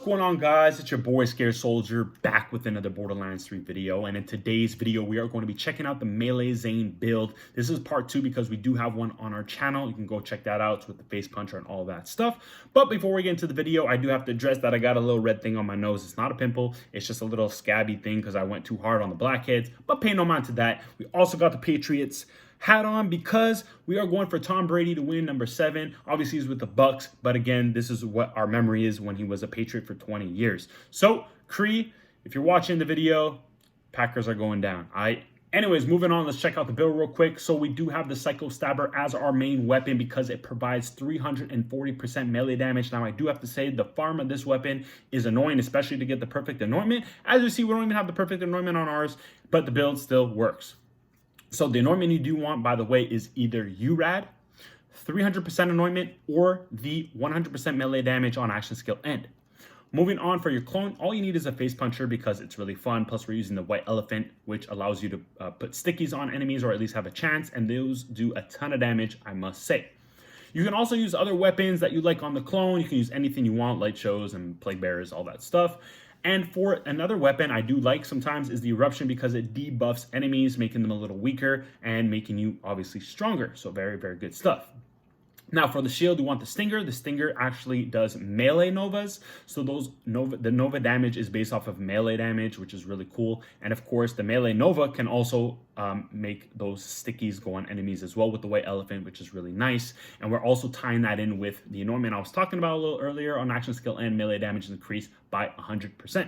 going on, guys? It's your boy Scared Soldier back with another Borderlands 3 video, and in today's video we are going to be checking out the Melee Zane build. This is part 2 because we do have one on our channel. You can go check that out. It's with the face puncher and all that stuff. But before we get into the video, I do have to address that I got a little red thing on my nose. It's not a pimple, it's just a little scabby thing because I went too hard on the blackheads, but pay no mind to that. We also got the Patriots hat on because we are going for Tom Brady to win number 7. Obviously he's with the Bucks, but again, this is what our memory is when he was a Patriot for 20 years. So Cree, if you're watching the video, Packers are going down. Anyways, moving on, let's check out the build real quick. So we do have the Psycho Stabber as our main weapon because it provides 340% melee damage. Now I do have to say the farm of this weapon is annoying, especially to get the perfect anointment. As you see, we don't even have the perfect anointment on ours, but the build still works. So the anointment you do want, by the way, is either URAD, 300% anointment, or the 100% melee damage on action skill end. Moving on, for your clone, all you need is a face puncher because it's really fun. Plus, we're using the white elephant, which allows you to put stickies on enemies or at least have a chance, and those do a ton of damage, I must say. You can also use other weapons that you like on the clone. You can use anything you want, light shows and plague bearers, all that stuff. And for another weapon I do like sometimes is the Eruption because it debuffs enemies, making them a little weaker and making you obviously stronger. So very, very good stuff. Now for the shield, you want the Stinger. The Stinger actually does melee novas. So the Nova damage is based off of melee damage, which is really cool. And of course, the melee Nova can also make those stickies go on enemies as well with the white elephant, which is really nice. And we're also tying that in with the anointment I was talking about a little earlier on action skill and melee damage increased by 100%.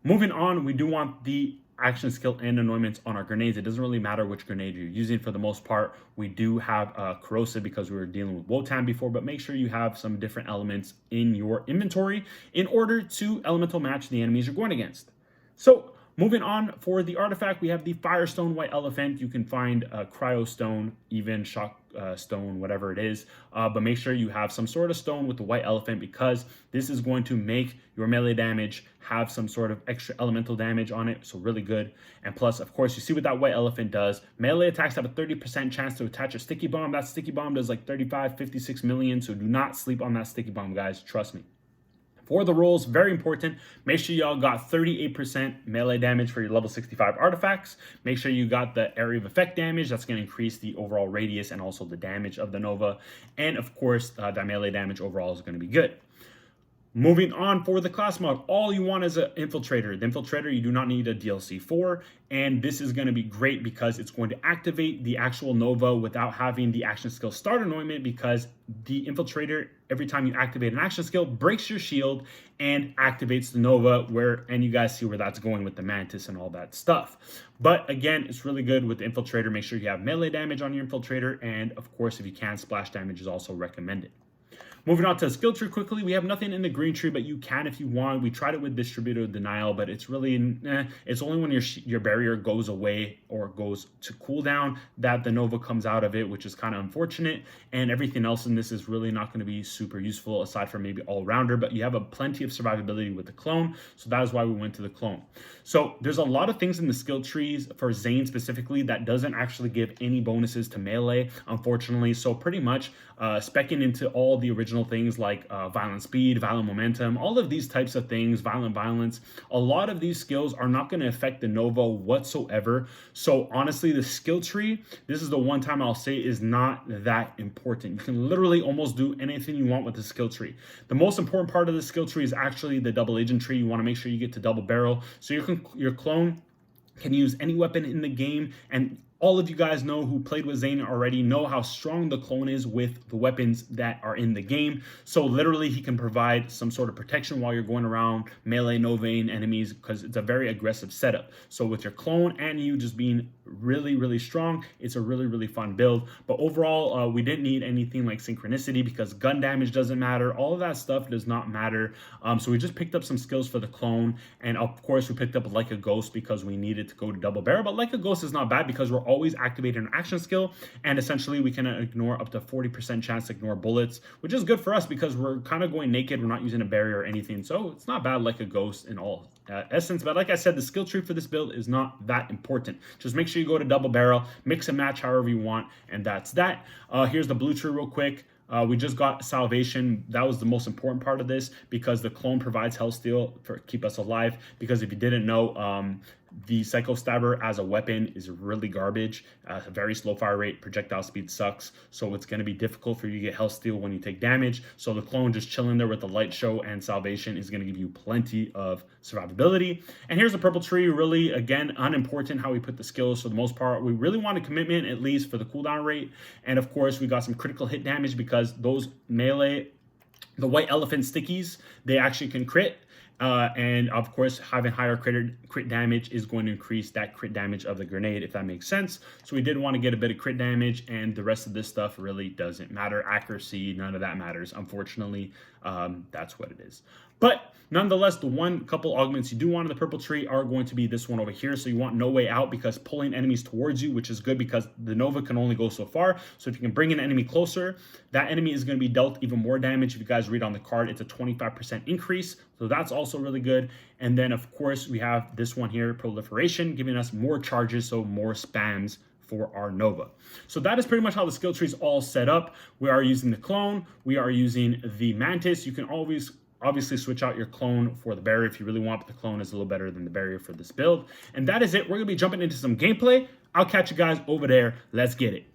Moving on, we do want the action skill and anointments on our grenades. It doesn't really matter which grenade you're using for the most part. We do have corrosive because we were dealing with Wotan before, but make sure you have some different elements in your inventory in order to elemental match the enemies you're going against. So moving on, for the artifact, we have the Firestone White Elephant. You can find Cryo Stone, even Shock Stone, whatever it is. But make sure you have some sort of stone with the White Elephant because this is going to make your melee damage have some sort of extra elemental damage on it. So really good. And plus, of course, you see what that White Elephant does. Melee attacks have a 30% chance to attach a Sticky Bomb. That Sticky Bomb does like 35, 56 million. So do not sleep on that Sticky Bomb, guys. Trust me. For the rolls, very important, make sure y'all got 38% melee damage for your level 65 artifacts. Make sure you got the area of effect damage. That's going to increase the overall radius and also the damage of the Nova. And of course, that melee damage overall is going to be good. Moving on, for the class mod, all you want is an Infiltrator. The Infiltrator you do not need a DLC for, and this is going to be great because it's going to activate the actual Nova without having the action skill start anointment, because the Infiltrator, every time you activate an action skill, breaks your shield and activates the Nova, and you guys see where that's going with the Mantis and all that stuff. But again, it's really good with the Infiltrator. Make sure you have melee damage on your Infiltrator, and of course, if you can, splash damage is also recommended. Moving on to the skill tree quickly, we have nothing in the green tree, but you can if you want. We tried it with Distributor Denial, but it's really, it's only when your barrier goes away or goes to cooldown that the Nova comes out of it, which is kind of unfortunate. And everything else in this is really not going to be super useful aside from maybe All-Rounder, but you have plenty of survivability with the clone, so that is why we went to the clone. So there's a lot of things in the skill trees for Zane specifically that doesn't actually give any bonuses to melee, unfortunately. So pretty much speccing into all the original things like violent speed, violent momentum, all of these types of things, violent violence, a lot of these skills are not going to affect the Nova whatsoever. So honestly, the skill tree, this is the one time I'll say is not that important. You can literally almost do anything you want with the skill tree. The most important part of the skill tree is actually the double agent tree. You want to make sure you get to double barrel so your clone can use any weapon in the game. And all of you guys know who played with Zane already know how strong the clone is with the weapons that are in the game. So literally he can provide some sort of protection while you're going around melee Novaing enemies because it's a very aggressive setup. So with your clone and you just being really, really strong, it's a really, really fun build. But overall, we didn't need anything like synchronicity because gun damage doesn't matter. All of that stuff does not matter. So we just picked up some skills for the clone. And of course, we picked up Like a Ghost because we needed to go to double barrel. But Like a Ghost is not bad because we're always activating an action skill, and essentially we can ignore up to 40% chance to ignore bullets, which is good for us because we're kind of going naked. We're not using a barrier or anything, so it's not bad Like a Ghost in all essence. But like I said, the skill tree for this build is not that important. Just make sure you go to double barrel, mix and match however you want, and that's that. Here's the blue tree real quick. We just got Salvation. That was the most important part of this because the clone provides health steal for keep us alive. Because if you didn't know, the Psycho Stabber as a weapon is really garbage. Very slow fire rate, projectile speed sucks, so it's going to be difficult for you to get health steal when you take damage. So the clone just chilling there with the light show and Salvation is going to give you plenty of survivability. And here's the purple tree, really again unimportant how we put the skills for the most part. We really want a commitment at least for the cooldown rate, and of course we got some critical hit damage because those melee, the white elephant stickies, they actually can crit. And of course, having higher crit damage is going to increase that crit damage of the grenade, if that makes sense. So we did want to get a bit of crit damage, and the rest of this stuff really doesn't matter. Accuracy, none of that matters. Unfortunately, that's what it is. But nonetheless, the one couple augments you do want in the purple tree are going to be this one over here. So you want No Way Out because pulling enemies towards you, which is good because the Nova can only go so far. So if you can bring an enemy closer, that enemy is going to be dealt even more damage. If you guys read on the card, it's a 25% increase. So that's also really good. And then of course we have this one here, Proliferation, giving us more charges, so more spams for our Nova. So that is pretty much how the skill tree is all set up. We are using the clone, we are using the Mantis. You can always obviously switch out your clone for the barrier if you really want, but the clone is a little better than the barrier for this build. And that is it. We're gonna be jumping into some gameplay. I'll catch you guys over there. Let's get it.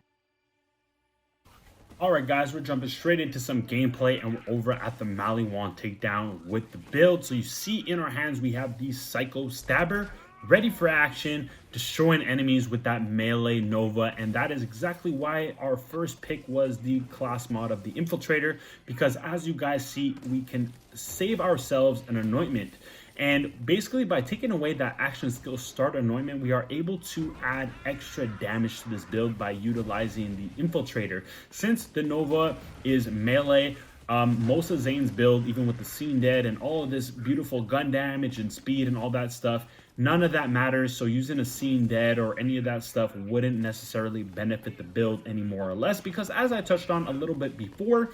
All right, guys, we're jumping straight into some gameplay, and we're over at the Maliwan takedown with the build. So you see in our hands, we have the Psycho Stabber ready for action, destroying enemies with that melee Nova. And that is exactly why our first pick was the class mod of the Infiltrator, because as you guys see, we can save ourselves an anointment. And basically by taking away that action skill start anointment, we are able to add extra damage to this build by utilizing the Infiltrator. Since the Nova is melee, most of Zane's build, even with the Seen Dead and all of this beautiful gun damage and speed and all that stuff, none of that matters. So using a Seen Dead or any of that stuff wouldn't necessarily benefit the build any more or less, because as I touched on a little bit before,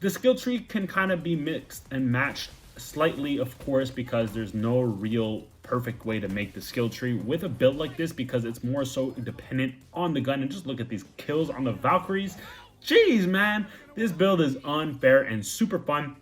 the skill tree can kind of be mixed and matched slightly, of course, because there's no real perfect way to make the skill tree with a build like this, because it's more so dependent on the gun. And just look at these kills on the Valkyries. Jeez, man, this build is unfair and super fun.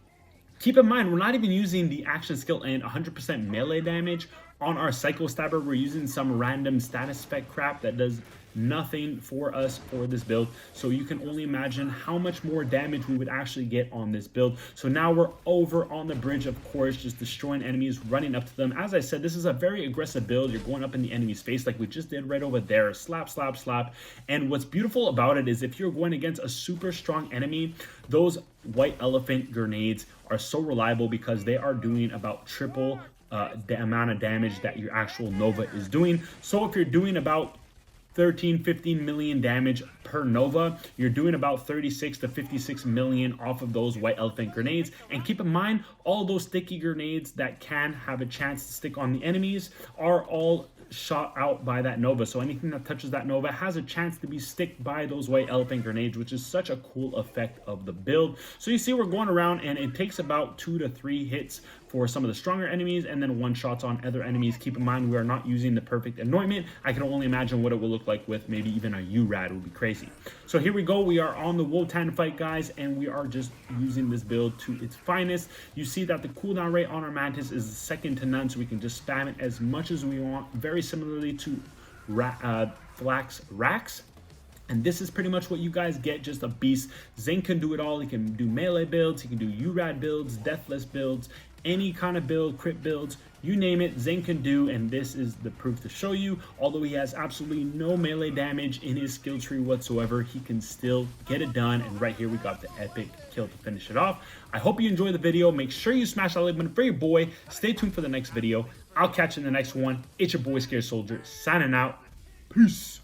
Keep in mind, we're not even using the action skill and 100% melee damage on our Psycho Stabber. We're using some random status effect crap that does nothing for us for this build. So you can only imagine how much more damage we would actually get on this build. So now we're over on the bridge, of course, just destroying enemies, running up to them. As I said, this is a very aggressive build. You're going up in the enemy's face like we just did right over there. Slap, slap, slap. And what's beautiful about it is if you're going against a super strong enemy, those white elephant grenades are so reliable because they are doing about triple the amount of damage that your actual Nova is doing. So if you're doing about 13-15 million damage per Nova, you're doing about 36 to 56 million off of those white elephant grenades. And keep in mind, all those sticky grenades that can have a chance to stick on the enemies are all shot out by that Nova. So anything that touches that Nova has a chance to be stick by those white elephant grenades, which is such a cool effect of the build. So you see we're going around and it takes about 2 to 3 hits for some of the stronger enemies and then 1 shots on other enemies. Keep in mind, we are not using the perfect anointment. I can only imagine what it will look like with maybe even a URAD. Would be crazy. So here we go. We are on the Wotan fight, guys, and we are just using this build to its finest. You see that the cooldown rate on our Mantis is second to none, so we can just spam it as much as we want, very similarly to Flax Rax. And this is pretty much what you guys get, just a beast. Zane can do it all. He can do melee builds, he can do URAD builds, deathless builds, any kind of build, crit builds, you name it, Zane can do, and this is the proof to show you. Although he has absolutely no melee damage in his skill tree whatsoever, he can still get it done. And right here we got the epic kill to finish it off. I hope you enjoyed the video. Make sure you smash that like button for your boy. Stay tuned for the next video. I'll catch you in the next one. It's your boy Scared Soldier signing out. Peace.